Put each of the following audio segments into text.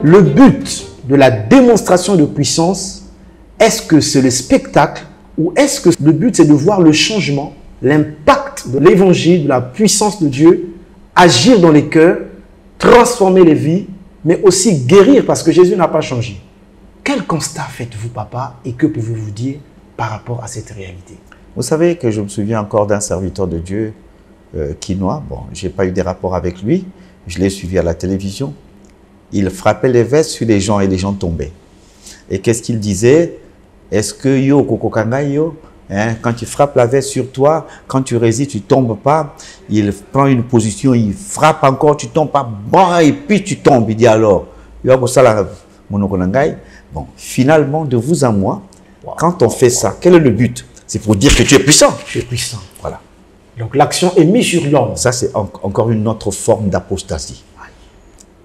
le but de la démonstration de puissance, est-ce que c'est le spectacle ou est-ce que le but c'est de voir le changement, l'impact de l'évangile, de la puissance de Dieu, agir dans les cœurs, transformer les vies, mais aussi guérir parce que Jésus n'a pas changé. Quel constat faites-vous, papa, et que pouvez-vous dire par rapport à cette réalité? Vous savez que je me souviens encore d'un serviteur de Dieu, Quinoa. Bon, je n'ai pas eu des rapports avec lui, je l'ai suivi à la télévision. Il frappait les vestes sur les gens et les gens tombaient. Et qu'est-ce qu'il disait? Est-ce que yo, kokokanga yo, hein, quand tu frappes la veste sur toi, quand tu résistes, tu ne tombes pas. Il prend une position, il frappe encore, tu ne tombes pas, bon, et puis tu tombes. Il dit alors, bon, finalement, de vous à moi, quand on fait ça, quel est le but? C'est pour dire que tu es puissant. Tu es puissant. Voilà. Donc l'action est mise sur l'homme. Ça, c'est encore une autre forme d'apostasie.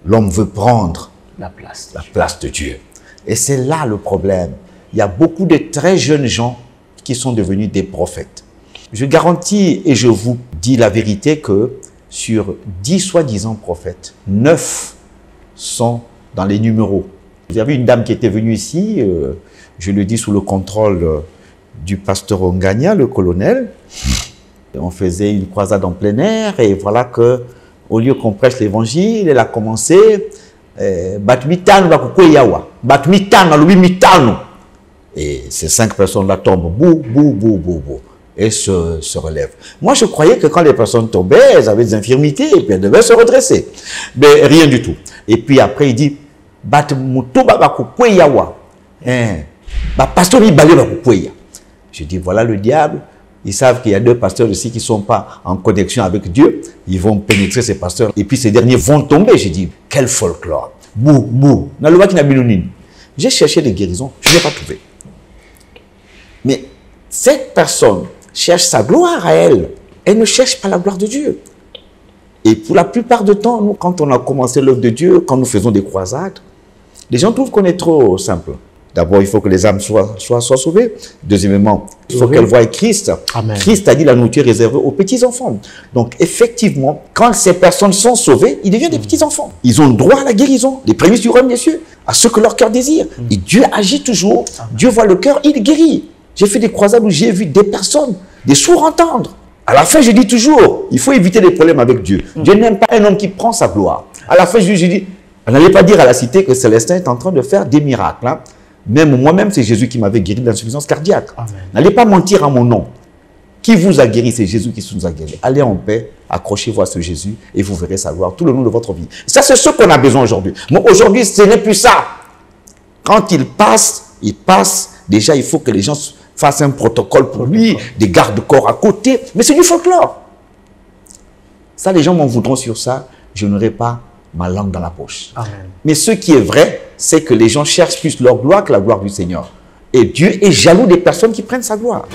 L'homme veut prendre la place de Dieu. Et c'est là le problème. Il y a beaucoup de très jeunes gens qui sont devenus des prophètes. Je garantis et je vous dis la vérité que sur 10 soi-disant prophètes, 9 sont dans les numéros. Il y avait une dame qui était venue ici, je le dis sous le contrôle du pasteur Ongania, le colonel. On faisait une croisade en plein air et voilà que au lieu qu'on prêche l'évangile, elle a commencé et ces 5 personnes-là tombent, et se relèvent. Moi, je croyais que quand les personnes tombaient, elles avaient des infirmités et puis elles devaient se redresser. Mais rien du tout. Et puis après, il dit, je dis, voilà le diable. Ils savent qu'il y a 2 pasteurs ici qui ne sont pas en connexion avec Dieu. Ils vont pénétrer ces pasteurs. Et puis ces derniers vont tomber. J'ai dit, quel folklore. J'ai cherché des guérisons. Je n'ai pas trouvé. Mais cette personne cherche sa gloire à elle. Elle ne cherche pas la gloire de Dieu. Et pour la plupart du temps, nous, quand on a commencé l'œuvre de Dieu, quand nous faisons des croisades, les gens trouvent qu'on est trop simple. D'abord, il faut que les âmes soient sauvées. Deuxièmement, il faut qu'elles voient Christ. Amen. Christ a dit la nourriture réservée aux petits-enfants. Donc, effectivement, quand ces personnes sont sauvées, ils deviennent des petits-enfants. Ils ont le droit à la guérison, les prémices du royaume des cieux, à ce que leur cœur désire. Et Dieu agit toujours. Amen. Dieu voit le cœur, il guérit. J'ai fait des croisades où j'ai vu des personnes, des sourds entendre. À la fin, je dis toujours, il faut éviter les problèmes avec Dieu. Dieu n'aime pas un homme qui prend sa gloire. À la fin, je dis, n'allez pas dire à la cité que Célestin est en train de faire des miracles. Hein. Même moi-même, c'est Jésus qui m'avait guéri d'insuffisance cardiaque. N'allez pas mentir à mon nom. Qui vous a guéri, c'est Jésus qui nous a guéri. Allez en paix, accrochez-vous à ce Jésus et vous verrez sa gloire tout le long de votre vie. Ça, c'est ce qu'on a besoin aujourd'hui. Mais aujourd'hui, ce n'est plus ça. Quand il passe, déjà, il faut que les gens fassent un protocole pour lui, des gardes-corps à côté. Mais c'est du folklore. Ça, les gens m'en voudront sur ça. Je n'aurai pas ma langue dans la poche. Amen. Mais ce qui est vrai, c'est que les gens cherchent plus leur gloire que la gloire du Seigneur. Et Dieu est jaloux des personnes qui prennent sa gloire.